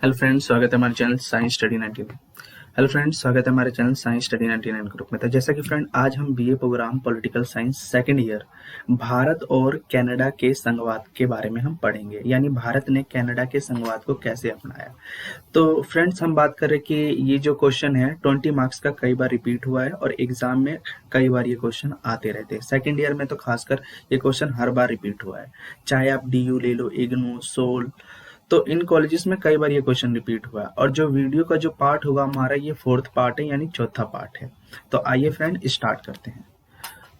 Hello friends, स्वागत है हमारे channel science study 99। Hello friends, स्वागत है हमारे चैनल साइंस स्टडी 99 ग्रुप में। तो जैसा कि फ्रेंड, आज हम BA program political science second year Bharat और कनाडा के संघवाद के बारे में हम पढ़ेंगे, यानी भारत ने कनाडा के संघवाद को कैसे अपनाया। तो फ्रेंड्स, हम बात करें कि ये जो क्वेश्चन है 20 मार्क्स का कई बार रिपीट हुआ है और एग्जाम में कई बार ये क्वेश्चन आते रहते हैं। सेकेंड ईयर में तो खासकर ये क्वेश्चन हर बार रिपीट हुआ है, चाहे आप डीयू ले लो, इग्नू, सोल, तो इन कॉलेजेस में कई बार ये क्वेश्चन रिपीट हुआ है। और जो वीडियो का जो पार्ट होगा हमारा, ये फोर्थ पार्ट है, यानी चौथा पार्ट है। तो आइए फ्रेंड, स्टार्ट करते हैं।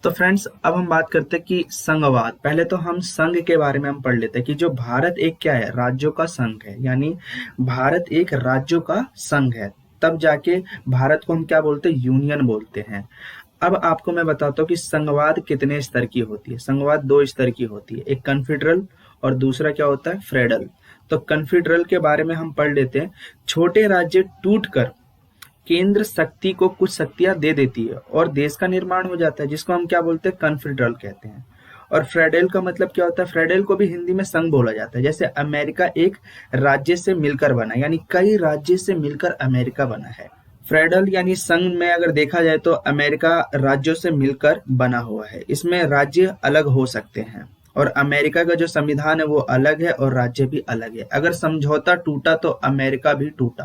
तो फ्रेंड्स, अब हम बात करते हैं कि संघवाद। पहले तो हम संघ के बारे में हम पढ़ लेते हैं कि जो भारत एक क्या है, राज्यों का संघ है, यानी भारत एक राज्यों का संघ है। तब जाके भारत को हम क्या बोलते हैं, यूनियन बोलते हैं। अब आपको मैं बताता हूँ कि संघवाद कितने स्तर की होती है। संघवाद 2 स्तर की होती है, एक कन्फेडरल और दूसरा क्या होता है, फेडरल। तो कन्फेडरल के बारे में हम पढ़ लेते हैं। छोटे राज्य टूटकर केंद्र शक्ति को कुछ शक्तियां दे देती है और देश का निर्माण हो जाता है, जिसको हम क्या बोलते हैं, कन्फेडरल कहते हैं। और फेडरल का मतलब क्या होता है, फेडरल को भी हिंदी में संघ बोला जाता है। जैसे अमेरिका एक राज्य से मिलकर बना, यानी कई राज्य से मिलकर अमेरिका बना है। फेडरल यानी संघ में अगर देखा जाए तो अमेरिका राज्यों से मिलकर बना हुआ है। इसमें राज्य अलग हो सकते हैं और अमेरिका का जो संविधान है वो अलग है और राज्य भी अलग है। अगर समझौता टूटा तो अमेरिका भी टूटा,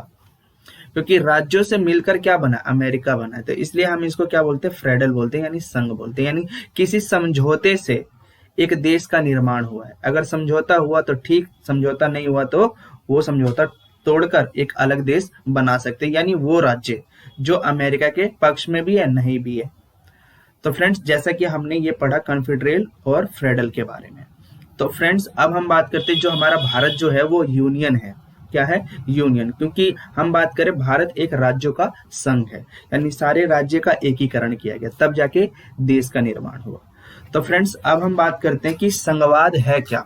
क्योंकि राज्यों से मिलकर क्या बना, अमेरिका बना। तो इसलिए हम इसको क्या बोलते हैं, फेडरल बोलते हैं, यानी संघ बोलते हैं। यानी किसी समझौते से एक देश का निर्माण हुआ है। अगर समझौता हुआ तो ठीक, समझौता नहीं हुआ तो वो समझौता तोड़कर एक अलग देश बना सकते हैं, यानी वो राज्य जो अमेरिका के पक्ष में भी है, नहीं भी है। तो फ्रेंड्स, जैसा कि हमने ये पढ़ा कन्फेडरल और फेडरल के बारे में। तो फ्रेंड्स, अब हम बात करते हैं जो हमारा भारत जो है वो यूनियन है। क्या है, यूनियन। क्योंकि हम बात करें, भारत एक राज्यों का संघ है, यानी सारे राज्य का एकीकरण किया गया, तब जाके देश का निर्माण हुआ। तो फ्रेंड्स, अब हम बात करते हैं कि संघवाद है क्या।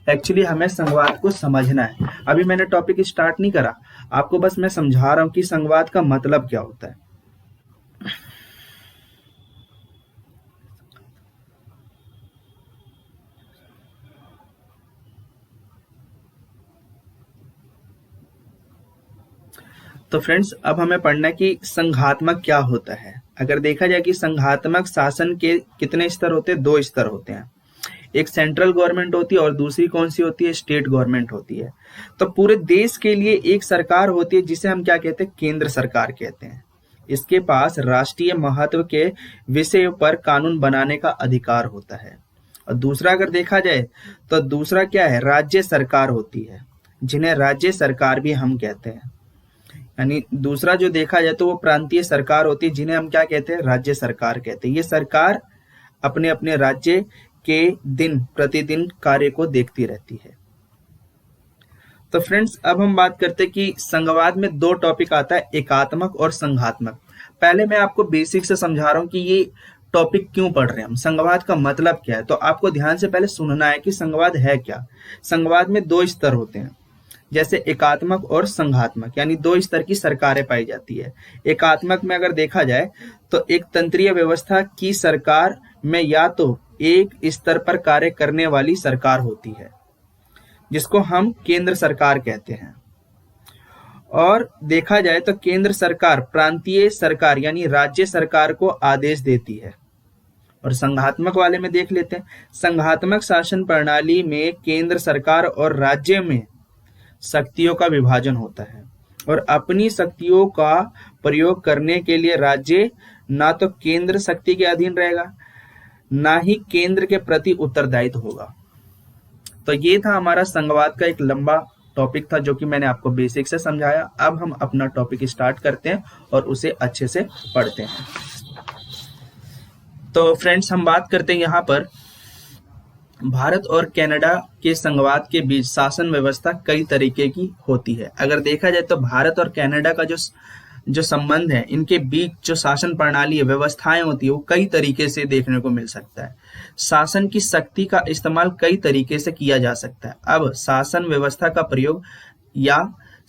एक्चुअली हमें संघवाद को समझना है। अभी मैंने टॉपिक स्टार्ट नहीं करा, आपको बस मैं समझा रहा हूं कि संघवाद का मतलब क्या होता है। तो फ्रेंड्स, अब हमें पढ़ना है कि संघात्मक क्या होता है। अगर देखा जाए कि संघात्मक शासन के कितने स्तर होते हैं, 2 स्तर होते हैं। एक सेंट्रल गवर्नमेंट होती है और दूसरी कौन सी होती है, स्टेट गवर्नमेंट होती है। तो पूरे देश के लिए एक सरकार होती है, जिसे हम क्या कहते हैं, केंद्र सरकार कहते हैं। इसके पास राष्ट्रीय महत्व के विषय पर कानून बनाने का अधिकार होता है। और दूसरा अगर देखा जाए तो दूसरा क्या है, राज्य सरकार होती है, जिन्हें राज्य सरकार भी हम कहते हैं। यानी दूसरा जो देखा जाए तो वो प्रांतीय सरकार होती है, जिन्हें हम क्या कहते हैं, राज्य सरकार कहते हैं। ये सरकार अपने अपने राज्य के दिन प्रतिदिन कार्य को देखती रहती है। तो फ्रेंड्स, अब हम बात करते हैं कि संघवाद में 2 टॉपिक आता है, एकात्मक और संघात्मक। पहले मैं आपको बेसिक से समझा रहा हूं कि ये टॉपिक क्यों पढ़ रहे हैं हम, संघवाद का मतलब क्या है। तो आपको ध्यान से पहले सुनना है कि संघवाद है क्या। संघवाद में 2 स्तर होते हैं, जैसे एकात्मक और संघात्मक, यानी 2 स्तर की सरकारें पाई जाती है। एकात्मक में अगर देखा जाए तो एक तंत्रीय व्यवस्था की सरकार में या तो एक स्तर पर कार्य करने वाली सरकार होती है, जिसको हम केंद्र सरकार कहते हैं। और देखा जाए तो केंद्र सरकार प्रांतीय सरकार यानी राज्य सरकार को आदेश देती है। और संघात्मक वाले में देख लेते हैं। संघात्मक शासन प्रणाली में केंद्र सरकार और राज्य में शक्तियों का विभाजन होता है और अपनी शक्तियों का प्रयोग करने के लिए राज्य ना तो केंद्र शक्ति के अधीन रहेगा, ना ही केंद्र के प्रति उत्तरदायित्व होगा। तो ये था हमारा संघवाद का एक लंबा टॉपिक था, जो कि मैंने आपको बेसिक से समझाया। अब हम अपना टॉपिक स्टार्ट करते हैं और उसे अच्छे से पढ़ते हैं। तो फ्रेंड्स, हम बात करते हैं यहाँ पर भारत और कनाडा के संघवाद के बीच शासन व्यवस्था कई तरीके की होती है। अगर देखा जाए तो भारत और कनाडा का जो संबंध है, इनके बीच जो शासन प्रणाली है, व्यवस्थाएं होती है, वो कई तरीके से देखने को मिल सकता है। शासन की शक्ति का इस्तेमाल कई तरीके से किया जा सकता है। अब शासन व्यवस्था का प्रयोग या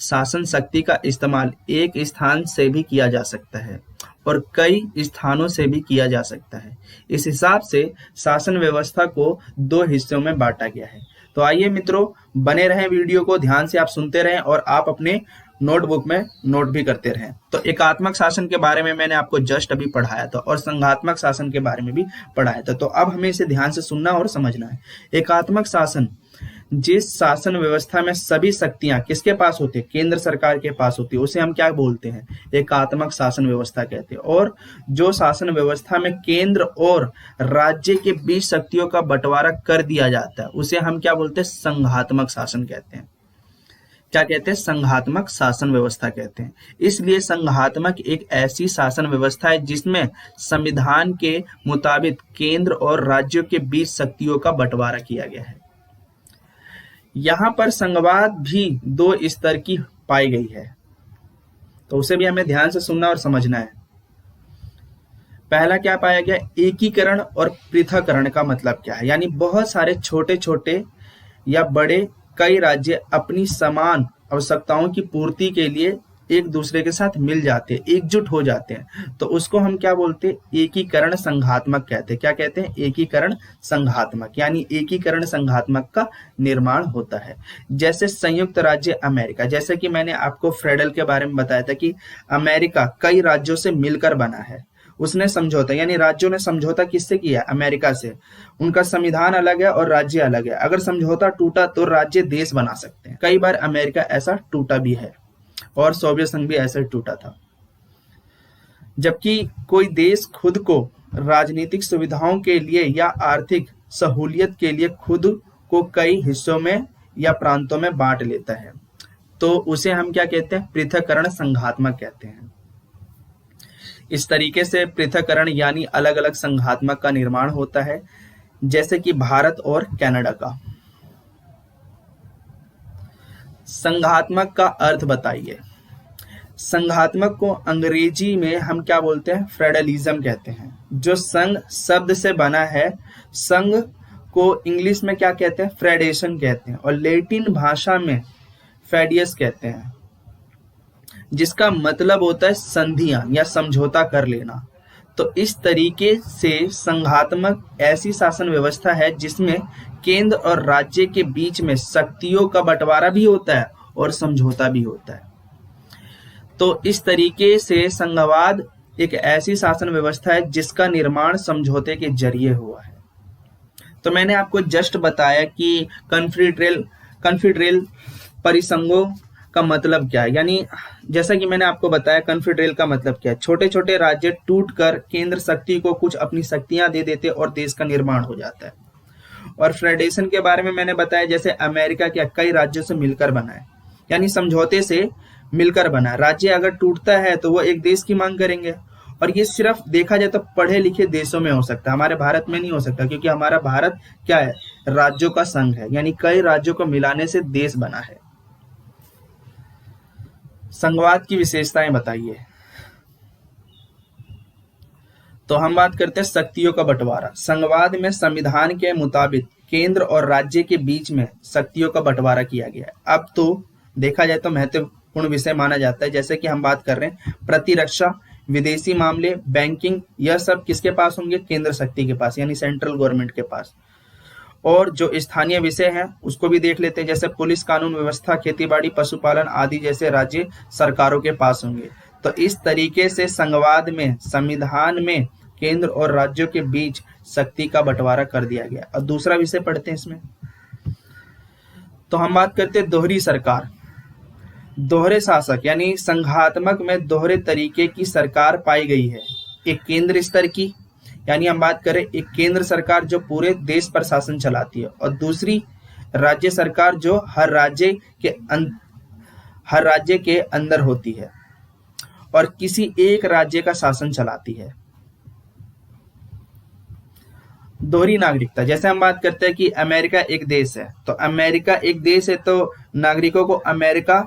शासन शक्ति का इस्तेमाल एक स्थान से भी किया जा सकता है और कई स्थानों से भी किया जा सकता है। इस हिसाब से शासन व्यवस्था को 2 हिस्सों में बांटा गया है। तो आइए मित्रों, बने रहें, वीडियो को ध्यान से आप सुनते रहें और आप अपने नोटबुक में नोट भी करते रहें। तो एकात्मक शासन के बारे में मैंने आपको जस्ट अभी पढ़ाया था और संघात्मक शासन के बारे में भी पढ़ाया था। तो अब हमें इसे ध्यान से सुनना और समझना है। एकात्मक शासन, जिस शासन व्यवस्था में सभी शक्तियां किसके पास होती है? केंद्र सरकार के पास होती है, उसे हम क्या बोलते हैं? एकात्मक शासन व्यवस्था कहते हैं। और जो शासन व्यवस्था में केंद्र और राज्य के बीच शक्तियों का बंटवारा कर दिया जाता है, उसे हम क्या बोलते हैं? संघात्मक शासन कहते हैं। क्या कहते हैं? संघात्मक शासन व्यवस्था कहते हैं। इसलिए संघात्मक एक ऐसी शासन व्यवस्था है जिसमें संविधान के मुताबिक केंद्र और राज्यों के बीच शक्तियों का बंटवारा किया गया है। यहां पर संघवाद भी दो स्तर की पाई गई है, तो उसे भी हमें ध्यान से सुनना और समझना है। पहला क्या पाया गया? एकीकरण और पृथक्करण का मतलब क्या है? यानी बहुत सारे छोटे छोटे या बड़े कई राज्य अपनी समान आवश्यकताओं की पूर्ति के लिए एक दूसरे के साथ मिल जाते हैं, एकजुट हो जाते हैं, तो उसको हम क्या बोलते हैं? एकीकरण संघात्मक कहते हैं। क्या कहते हैं? एकीकरण संघात्मक, यानी एकीकरण संघात्मक का निर्माण होता है। जैसे संयुक्त राज्य अमेरिका, जैसे कि मैंने आपको फेडरल के बारे में बताया था कि अमेरिका कई राज्यों से मिलकर बना है। उसने समझौता, यानी राज्यों ने समझौता किससे किया? अमेरिका से। उनका संविधान अलग है और राज्य अलग है। अगर समझौता टूटा तो राज्य देश बना सकते हैं। कई बार अमेरिका ऐसा टूटा भी है और सोवियत संघ भी ऐसे टूटा था। जबकि कोई देश खुद को राजनीतिक सुविधाओं के लिए या आर्थिक सहूलियत के लिए खुद को कई हिस्सों में या प्रांतों में बांट लेता है, तो उसे हम क्या कहते हैं? पृथक्करण संघात्मक कहते हैं। इस तरीके से पृथक्करण यानी अलग अलग संघात्मक का निर्माण होता है, जैसे कि भारत और कनाडा का। संघात्मक का अर्थ बताइए। संघात्मक को अंग्रेजी में हम क्या बोलते हैं? फेडरलिज्म कहते हैं, जो संघ शब्द से बना है। संघ को इंग्लिश में क्या कहते हैं? फेडरेशन कहते हैं, और लैटिन भाषा में फेडियस कहते हैं, जिसका मतलब होता है संधियां या समझौता कर लेना। तो इस तरीके से संघात्मक ऐसी शासन व्यवस्था है जिसमें केंद्र और राज्य के बीच में शक्तियों का बंटवारा भी होता है और समझौता भी होता है। तो इस तरीके से संघवाद एक ऐसी शासन व्यवस्था है जिसका निर्माण समझौते के जरिए हुआ है। तो मैंने आपको जस्ट बताया कि कन्फेडरल परिसंघों का मतलब क्या है। यानी जैसा कि मैंने आपको बताया, कन्फेडरल का मतलब क्या है? छोटे छोटे राज्य टूटकर केंद्र शक्ति को कुछ अपनी शक्तियां दे देते और देश का निर्माण हो जाता है। और फेडरेशन के बारे में मैंने बताया, जैसे अमेरिका क्या कई राज्यों से मिलकर बना है, यानी समझौते से मिलकर बना। राज्य अगर टूटता है तो वो एक देश की मांग करेंगे, और ये सिर्फ देखा जाए तो पढ़े लिखे देशों में हो सकता है, हमारे भारत में नहीं हो सकता, क्योंकि हमारा भारत क्या है? राज्यों का संघ है, यानी कई राज्यों को मिलाने से देश बना है। संघवाद की विशेषताएं बताइए। तो हम बात करते हैं शक्तियों का बंटवारा। संघवाद में संविधान के मुताबिक केंद्र और राज्य के बीच में शक्तियों का बंटवारा किया गया है। अब तो देखा जाए तो महत्वपूर्ण विषय माना जाता है, जैसे कि हम बात कर रहे हैं प्रतिरक्षा, विदेशी मामले, बैंकिंग, यह सब किसके पास होंगे? केंद्र शक्ति के पास, यानी सेंट्रल गवर्नमेंट के पास। और जो स्थानीय विषय हैं उसको भी देख लेते हैं, जैसे पुलिस, कानून व्यवस्था, खेतीबाड़ी, पशुपालन आदि जैसे राज्य सरकारों के पास होंगे। तो इस तरीके से संघवाद में संविधान में केंद्र और राज्यों के बीच शक्ति का बंटवारा कर दिया गया। और दूसरा विषय पढ़ते हैं इसमें। तो हम बात करते हैं दोहरी सरकार, दोहरे शासक, यानी संघात्मक में दोहरे तरीके की सरकार पाई गई है। एक केंद्र स्तर की, यानी हम बात करें एक केंद्र सरकार जो पूरे देश पर शासन चलाती है, और दूसरी राज्य सरकार जो हर राज्य के अंदर होती है और किसी एक राज्य का शासन चलाती है। दोहरी नागरिकता, जैसे हम बात करते हैं कि अमेरिका एक देश है, तो अमेरिका एक देश है तो नागरिकों को अमेरिका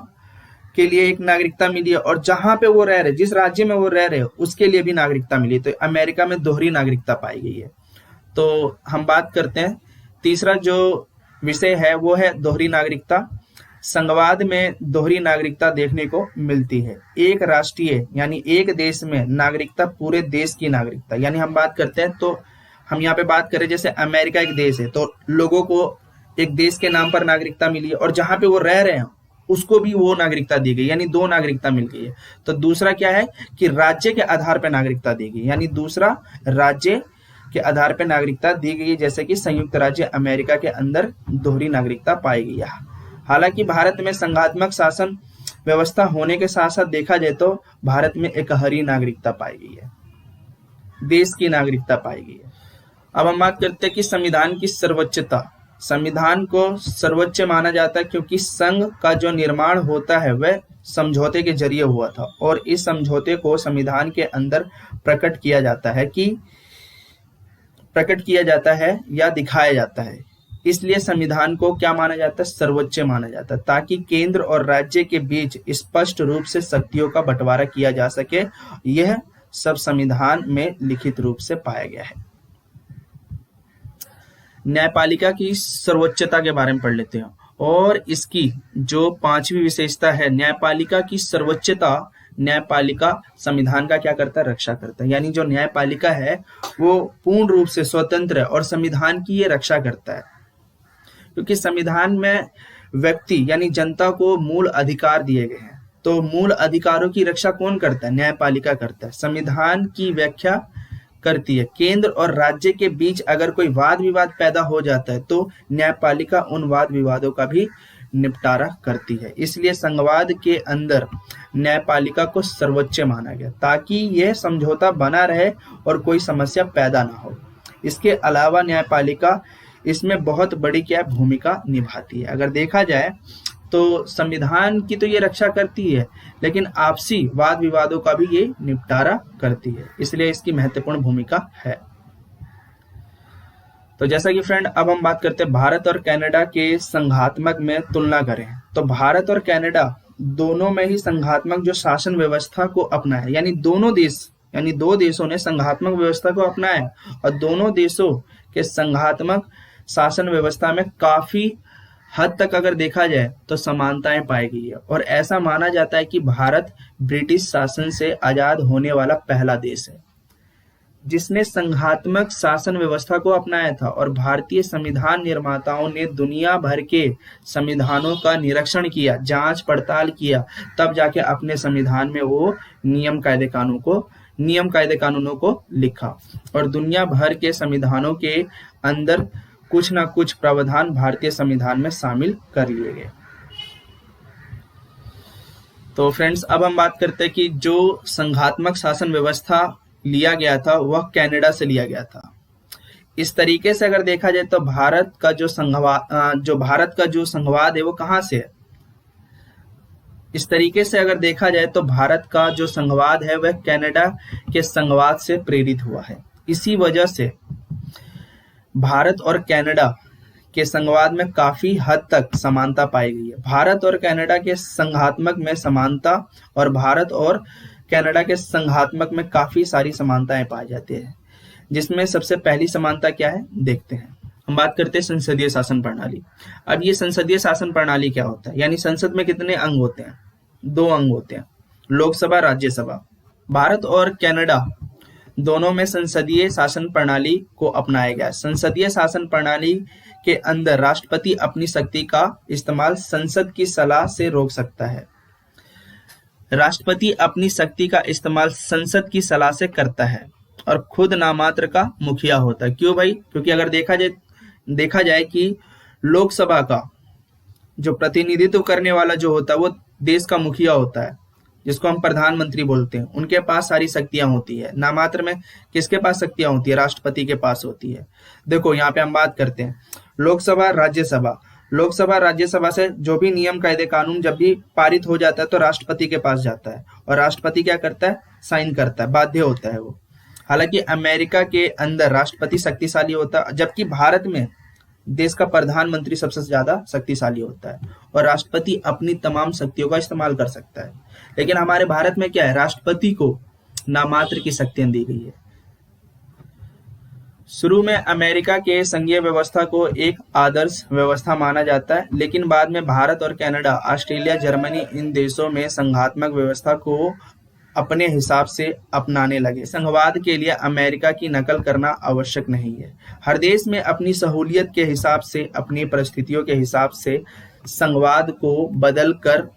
के लिए एक नागरिकता मिली है, और जहां पे वो रह रहे, जिस राज्य में वो रह रहे उसके लिए भी नागरिकता मिली। तो अमेरिका में दोहरी नागरिकता पाई गई है। तो हम बात करते हैं तीसरा जो विषय है वो है दोहरी नागरिकता। संघवाद में दोहरी नागरिकता देखने को मिलती है। एक राष्ट्रीय यानी एक देश में नागरिकता पूरे देश की नागरिकता, यानी हम बात करते हैं तो हम यहाँ पे बात करें जैसे अमेरिका एक देश है तो लोगों को एक देश के नाम पर नागरिकता मिली है और जहां पे वो रह रहे हैं उसको भी वो नागरिकता दी गई, यानी दो नागरिकता मिल गई है। तो दूसरा क्या है कि राज्य के आधार पर नागरिकता दी गई, यानी दूसरा राज्य के आधार पर नागरिकता दी गई है, जैसे कि संयुक्त राज्य अमेरिका के अंदर दोहरी नागरिकता पाई गई है। हालांकि भारत में संघात्मक शासन व्यवस्था होने के साथ साथ देखा जाए तो भारत में एकहरी नागरिकता पाई गई है, देश की नागरिकता पाई गई है। अब हम बात करते हैं कि संविधान की सर्वोच्चता। संविधान को सर्वोच्च माना जाता है क्योंकि संघ का जो निर्माण होता है वह समझौते के जरिए हुआ था और इस समझौते को संविधान के अंदर प्रकट किया जाता है या दिखाया जाता है। इसलिए संविधान को क्या माना जाता है, सर्वोच्च माना जाता है, ताकि केंद्र और राज्य के बीच स्पष्ट रूप से शक्तियों का बंटवारा किया जा सके। यह सब संविधान में लिखित रूप से पाया गया है। न्यायपालिका की सर्वोच्चता के बारे में पढ़ लेते हैं और इसकी जो पांचवी विशेषता है, न्यायपालिका की सर्वोच्चता। न्यायपालिका संविधान का क्या करता है, रक्षा करता है, यानी जो न्यायपालिका है वो पूर्ण रूप से स्वतंत्र है और संविधान की ये रक्षा करता है, क्योंकि संविधान में व्यक्ति यानी जनता को मूल अधिकार दिए गए हैं। तो मूल अधिकारों की रक्षा कौन करता है, न्यायपालिका करता है। संविधान की व्याख्या करती है। केंद्र और राज्य के बीच अगर कोई वाद विवाद पैदा हो जाता है तो न्यायपालिका उन वाद विवादों का भी निपटारा करती है। इसलिए संघवाद के अंदर न्यायपालिका को सर्वोच्च माना गया ताकि यह समझौता बना रहे और कोई समस्या पैदा ना हो। इसके अलावा न्यायपालिका इसमें बहुत बड़ी क्या भूमिका निभाती है। अगर देखा जाए तो संविधान की तो ये रक्षा करती है, लेकिन आपसी वाद विवादों का भी ये निपटारा करती है, इसलिए इसकी महत्वपूर्ण भूमिका है। तो जैसा कि फ्रेंड अब हम बात करते हैं भारत और कनाडा के संघात्मक में तुलना करें तो भारत और कनाडा दोनों में ही संघात्मक जो शासन व्यवस्था को अपनाया, यानी दो देशों ने संघात्मक व्यवस्था को अपनाया और दोनों देशों के संघात्मक शासन व्यवस्था में काफी हद तक अगर देखा जाए तो समानताएं पाई गई है और ऐसा माना जाता है कि भारत ब्रिटिश शासन से आजाद होने वाला पहला देश है जिसने संघात्मक शासन व्यवस्था को अपनाया था। और भारतीय संविधान निर्माताओं ने दुनिया भर के संविधानों का निरीक्षण किया, जांच पड़ताल किया, तब जाके अपने संविधान में वो नियम कायदे कानूनों को लिखा और दुनिया भर के संविधानों के अंदर कुछ ना कुछ प्रावधान भारतीय संविधान में शामिल कर लिए गए। तो फ्रेंड्स अब हम बात करते हैं कि जो संघात्मक शासन व्यवस्था लिया गया था वह कनाडा से लिया गया था। इस तरीके से अगर देखा जाए तो भारत का जो संघवाद है वो कहां से है। इस तरीके से अगर देखा जाए तो भारत का जो संघवाद है वह कनाडा के संघवाद से प्रेरित हुआ है। इसी वजह से भारत और कनाडा के संघवाद में काफी हद तक समानता पाई गई है। भारत और कनाडा के संघात्मक में समानता और भारत और कनाडा के संघात्मक में काफी सारी समानताएं पाई जाती है, जिसमें सबसे पहली समानता क्या है देखते हैं। हम बात करते हैं संसदीय शासन प्रणाली। अब ये संसदीय शासन प्रणाली क्या होता है, यानी संसद में कितने अंग होते हैं, 2 अंग होते हैं, लोकसभा राज्यसभा। भारत और कनाडा दोनों में संसदीय शासन प्रणाली को अपनाया गया। संसदीय शासन प्रणाली के अंदर राष्ट्रपति अपनी शक्ति का इस्तेमाल संसद की सलाह से रोक सकता है। राष्ट्रपति अपनी शक्ति का इस्तेमाल संसद की सलाह से करता है और खुद नामात्र का मुखिया होता है। क्यों भाई, क्योंकि अगर देखा जाए कि लोकसभा का जो प्रतिनिधित्व करने वाला जो होता है वो देश का मुखिया होता है, जिसको हम प्रधानमंत्री बोलते हैं। उनके पास सारी शक्तियां होती है। नामात्र में किसके पास शक्तियां होती है, राष्ट्रपति के पास होती है। देखो यहाँ पे हम बात करते हैं लोकसभा राज्यसभा से जो भी नियम कायदे कानून जब भी पारित हो जाता है तो राष्ट्रपति के पास जाता है और राष्ट्रपति क्या करता है, साइन करता है, बाध्य होता है वो। हालांकि अमेरिका के अंदर राष्ट्रपति शक्तिशाली होता है, जबकि भारत में देश का प्रधानमंत्री सबसे ज्यादा शक्तिशाली होता है और राष्ट्रपति अपनी तमाम शक्तियों का इस्तेमाल कर सकता है। लेकिन हमारे भारत में क्या है, राष्ट्रपति को नामात्र की शक्तियां दी गई है। शुरू में अमेरिका के संघीय व्यवस्था को एक आदर्श व्यवस्था माना जाता है, लेकिन बाद में भारत और कनाडा, ऑस्ट्रेलिया, जर्मनी इन देशों में संघात्मक व्यवस्था को अपने हिसाब से अपनाने लगे। संघवाद के लिए अमेरिका की नकल करना आवश्यक नहीं है। हर देश में अपनी सहूलियत के हिसाब से, अपनी परिस्थितियों के हिसाब से संघवाद को बदल कर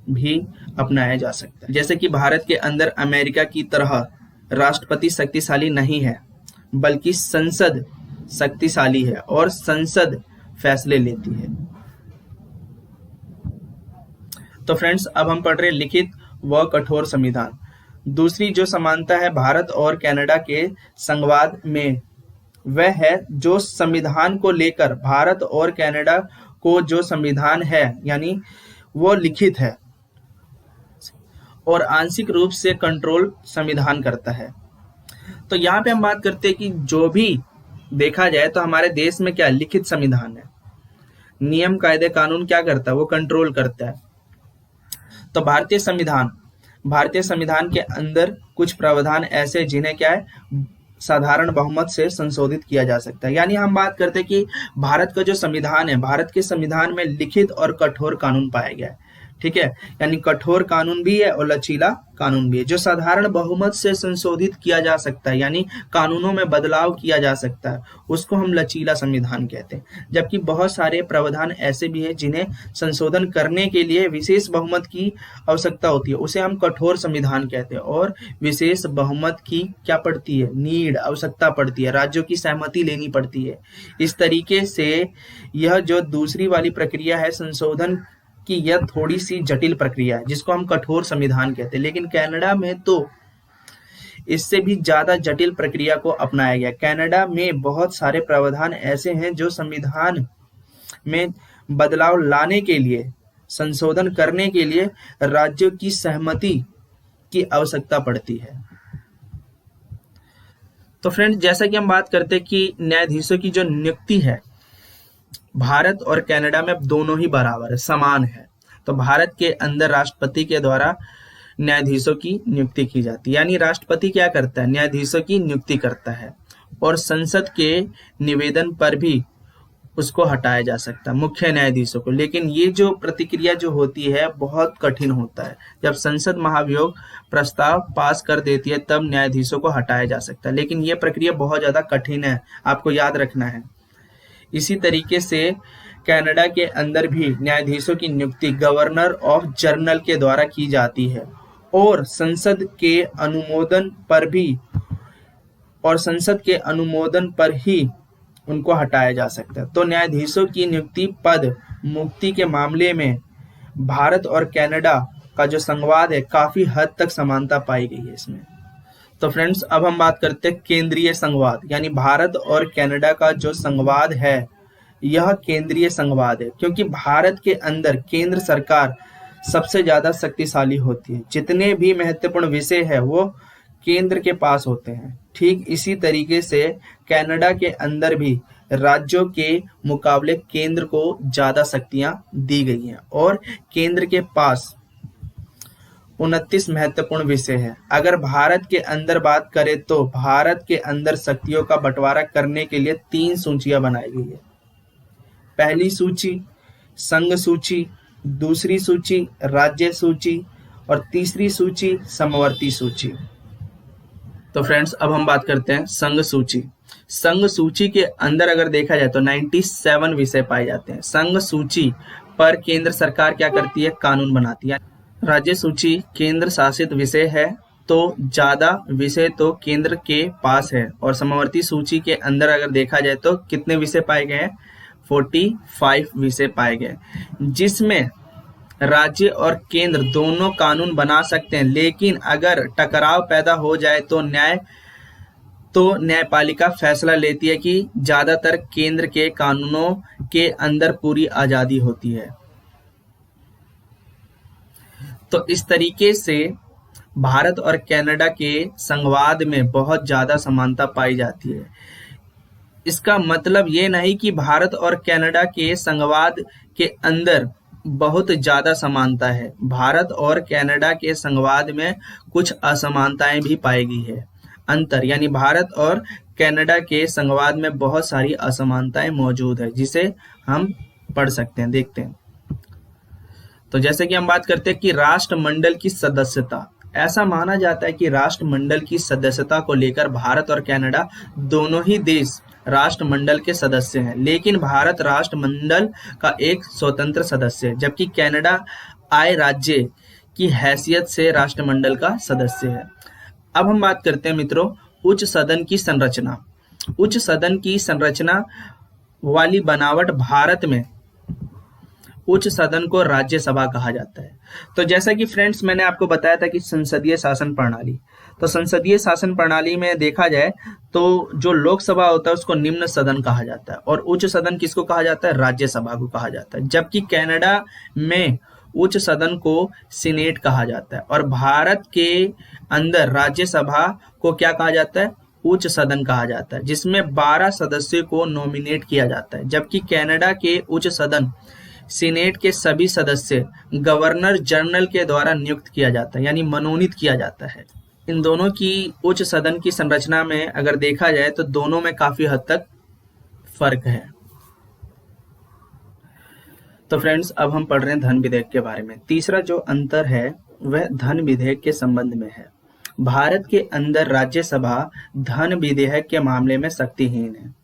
भी अपनाया जा सकता है। जैसे कि भारत के अंदर अमेरिका की तरह राष्ट्रपति शक्तिशाली नहीं है, बल्कि संसद शक्तिशाली है और संसद फैसले लेती है। तो फ्रेंड्स, अब हम पढ़ रहे हैं लिखित व कठोर संविधान। दूसरी जो समानता है भारत और कनाडा के संघवाद में, वह है जो संविधान को लेकर भारत और कनाडा को जो संविधान है यानी वो लिखित है और आंशिक रूप से कंट्रोल संविधान करता है। तो यहाँ पे हम बात करते हैं कि जो भी देखा जाए तो हमारे देश में क्या लिखित संविधान है, नियम कायदे कानून क्या करता है, वो कंट्रोल करता है। तो भारतीय संविधान के अंदर कुछ प्रावधान ऐसे जिन्हें क्या है साधारण बहुमत से संशोधित किया जा सकता है। यानी हम बात करते हैं कि भारत का जो संविधान है, भारत के संविधान में लिखित और कठोर कानून पाया गया है। ठीक है, यानी कठोर कानून भी है और लचीला कानून भी है, जो साधारण बहुमत से संशोधित किया जा सकता है, यानी कानूनों में बदलाव किया जा सकता है, उसको हम लचीला संविधान कहते हैं। जबकि बहुत सारे प्रावधान ऐसे भी हैं जिन्हें संशोधन करने के लिए विशेष बहुमत की आवश्यकता होती है, उसे हम कठोर संविधान कहते हैं। और विशेष बहुमत की क्या पड़ती है, नीड, आवश्यकता पड़ती है, राज्यों की सहमति लेनी पड़ती है। इस तरीके से यह जो दूसरी वाली प्रक्रिया है संशोधन कि यह थोड़ी सी जटिल प्रक्रिया है, जिसको हम कठोर संविधान कहते हैं। लेकिन कनाडा में तो इससे भी ज्यादा जटिल प्रक्रिया को अपनाया गया। कनाडा में बहुत सारे प्रावधान ऐसे हैं जो संविधान में बदलाव लाने के लिए, संशोधन करने के लिए राज्यों की सहमति की आवश्यकता पड़ती है। तो फ्रेंड्स, जैसा कि हम बात करते हैं कि न्यायाधीशों की जो नियुक्ति है भारत और कनाडा में दोनों ही बराबर है, समान है। तो भारत के अंदर राष्ट्रपति के द्वारा न्यायाधीशों की नियुक्ति की जाती है, यानी राष्ट्रपति क्या करता है, न्यायाधीशों की नियुक्ति करता है और संसद के निवेदन पर भी उसको हटाया जा सकता है, मुख्य न्यायाधीशों को। लेकिन ये जो प्रतिक्रिया जो होती है बहुत कठिन होता है। जब संसद महाभियोग प्रस्ताव पास कर देती है तब न्यायाधीशों को हटाया जा सकता है, लेकिन ये प्रक्रिया बहुत ज्यादा कठिन है, आपको याद रखना है। इसी तरीके से कनाडा के अंदर भी न्यायाधीशों की नियुक्ति गवर्नर ऑफ जनरल के द्वारा की जाती है और संसद के अनुमोदन पर ही उनको हटाया जा सकता है। तो न्यायाधीशों की नियुक्ति पद मुक्ति के मामले में भारत और कनाडा का जो संघवाद है काफी हद तक समानता पाई गई है इसमें। तो फ्रेंड्स, अब हम बात करते हैं केंद्रीय संघवाद, यानी भारत और कनाडा का जो संघवाद है यह केंद्रीय संघवाद है, क्योंकि भारत के अंदर केंद्र सरकार सबसे ज्यादा शक्तिशाली होती है। जितने भी महत्वपूर्ण विषय है वो केंद्र के पास होते हैं। ठीक इसी तरीके से कनाडा के अंदर भी राज्यों के मुकाबले केंद्र को ज्यादा शक्तियां दी गई हैं और केंद्र के पास 29 महत्वपूर्ण विषय है। अगर भारत के अंदर बात करें तो भारत के अंदर शक्तियों का बंटवारा करने के लिए 3 सूचियां बनाई गई है। पहली सूची संघ सूची, दूसरी सूची राज्य सूची और तीसरी सूची समवर्ती सूची। तो फ्रेंड्स, अब हम बात करते हैं संघ सूची। संघ सूची के अंदर अगर देखा जाए तो 97 विषय पाए जाते हैं। संघ सूची पर केंद्र सरकार क्या करती है, कानून बनाती है। राज्य सूची केंद्र शासित विषय है तो ज्यादा विषय तो केंद्र के पास है। और समवर्ती सूची के अंदर अगर देखा जाए तो कितने विषय पाए गए हैं, 45 विषय पाए गए, जिसमें राज्य और केंद्र दोनों कानून बना सकते हैं। लेकिन अगर टकराव पैदा हो जाए तो न्यायपालिका फैसला लेती है कि ज्यादातर केंद्र के कानूनों के अंदर पूरी आजादी होती है। तो इस तरीके से भारत और कनाडा के संघवाद में बहुत ज्यादा समानता पाई जाती है। इसका मतलब ये नहीं कि भारत और कनाडा के संघवाद के अंदर बहुत ज्यादा समानता है। भारत और कनाडा के संघवाद में कुछ असमानताएं भी पाई गई है। अंतर यानी भारत और कनाडा के संघवाद में बहुत सारी असमानताएं मौजूद है, जिसे हम पढ़ सकते हैं, देखते हैं। तो जैसे कि हम बात करते हैं कि राष्ट्रमंडल की सदस्यता, ऐसा माना जाता है कि राष्ट्रमंडल की सदस्यता को लेकर भारत और कनाडा दोनों ही देश राष्ट्रमंडल के सदस्य हैं, लेकिन भारत राष्ट्रमंडल का एक स्वतंत्र सदस्य है, जबकि कनाडा आय राज्य की हैसियत से राष्ट्रमंडल का सदस्य है। अब हम बात करते हैं मित्रों उच्च सदन की संरचना। उच्च सदन की संरचना वाली बनावट भारत में उच्च सदन को राज्यसभा कहा जाता है। तो जैसा कि फ्रेंड्स मैंने आपको बताया था कि संसदीय शासन प्रणाली, तो संसदीय शासन प्रणाली में देखा जाए तो जो लोकसभा होता है उसको निम्न सदन कहा जाता है और उच्च सदन किसको कहा जाता है, राज्यसभा को कहा जाता है। जबकि कनाडा में उच्च सदन को सीनेट कहा जाता है और भारत के अंदर राज्यसभा को क्या कहा जाता है, उच्च सदन कहा जाता है, जिसमें 12 सदस्यों को नॉमिनेट किया जाता है। जबकि कनाडा के उच्च सदन सीनेट के सभी सदस्य गवर्नर जनरल के द्वारा नियुक्त किया जाता है, यानी मनोनीत किया जाता है। इन दोनों की उच्च सदन की संरचना में अगर देखा जाए तो दोनों में काफी हद तक फर्क है। तो फ्रेंड्स अब हम पढ़ रहे हैं धन विधेयक के बारे में। तीसरा जो अंतर है वह धन विधेयक के संबंध में है। भारत के अंदर राज्यसभा धन विधेयक के मामले में शक्तिहीन है,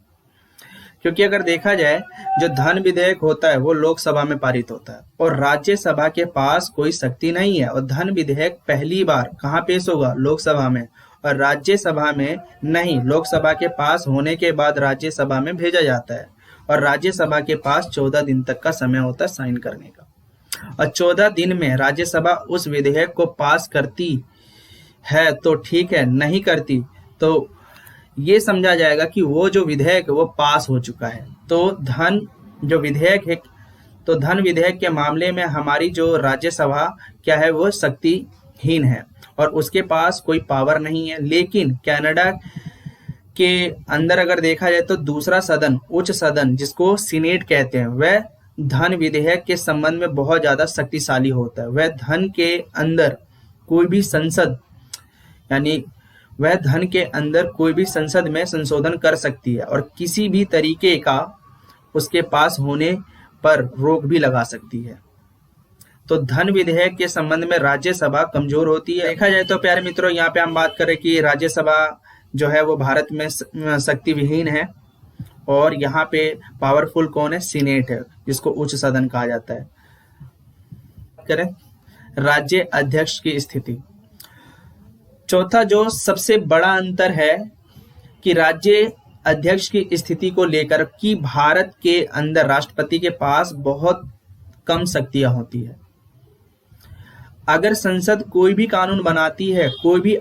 क्योंकि अगर देखा जाए जो धन विधेयक होता है वो लोकसभा में पारित होता है और राज्यसभा के पास कोई शक्ति नहीं है। और धन विधेयक पहली बार कहाँ पेश होगा, लोकसभा में, और राज्यसभा में नहीं। लोकसभा के पास होने के बाद राज्यसभा में भेजा जाता है और राज्यसभा के पास 14 दिन तक का समय होता है साइन करने का। और 14 दिन में राज्यसभा उस विधेयक को पास करती है तो ठीक है, नहीं करती तो ये समझा जाएगा कि वो जो विधेयक वो पास हो चुका है। तो धन विधेयक के मामले में हमारी जो राज्यसभा क्या है वो शक्तिहीन है और उसके पास कोई पावर नहीं है। लेकिन कनाडा के अंदर अगर देखा जाए तो दूसरा सदन, उच्च सदन जिसको सीनेट कहते हैं, वह धन विधेयक के संबंध में बहुत ज्यादा शक्तिशाली होता है। वह धन के अंदर कोई भी संसद में संशोधन कर सकती है और किसी भी तरीके का उसके पास होने पर रोक भी लगा सकती है। तो धन विधेयक के संबंध में राज्यसभा कमजोर होती है। देखा जाए तो प्यारे मित्रों यहाँ पे हम बात करें कि राज्यसभा जो है वो भारत में शक्ति विहीन है और यहाँ पे पावरफुल कौन है, सीनेट है, जिसको उच्च सदन कहा जाता है। करें राज्य अध्यक्ष की स्थिति। चौथा जो सबसे बड़ा अंतर है कि राज्य अध्यक्ष की स्थिति को लेकर कि भारत के अंदर राष्ट्रपति के पास बहुत कम शक्तियां होती है। अगर संसद कोई भी कानून बनाती है, कोई भी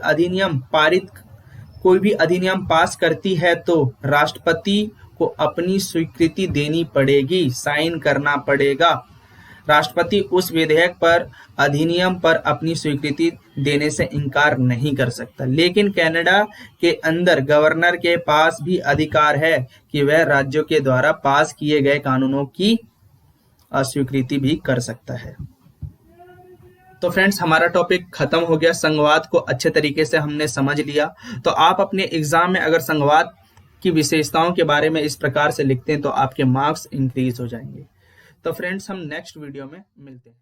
अधिनियम पास करती है तो राष्ट्रपति को अपनी स्वीकृति देनी पड़ेगी, साइन करना पड़ेगा। राष्ट्रपति उस विधेयक पर, अधिनियम पर अपनी स्वीकृति देने से इनकार नहीं कर सकता। लेकिन कनाडा के अंदर गवर्नर के पास भी अधिकार है कि वह राज्यों के द्वारा पास किए गए कानूनों की अस्वीकृति भी कर सकता है। तो फ्रेंड्स हमारा टॉपिक खत्म हो गया। संघवाद को अच्छे तरीके से हमने समझ लिया। तो आप अपने एग्जाम में अगर संघवाद की विशेषताओं के बारे में इस प्रकार से लिखते हैं तो आपके मार्क्स इंक्रीज हो जाएंगे। तो फ्रेंड्स हम नेक्स्ट वीडियो में मिलते हैं।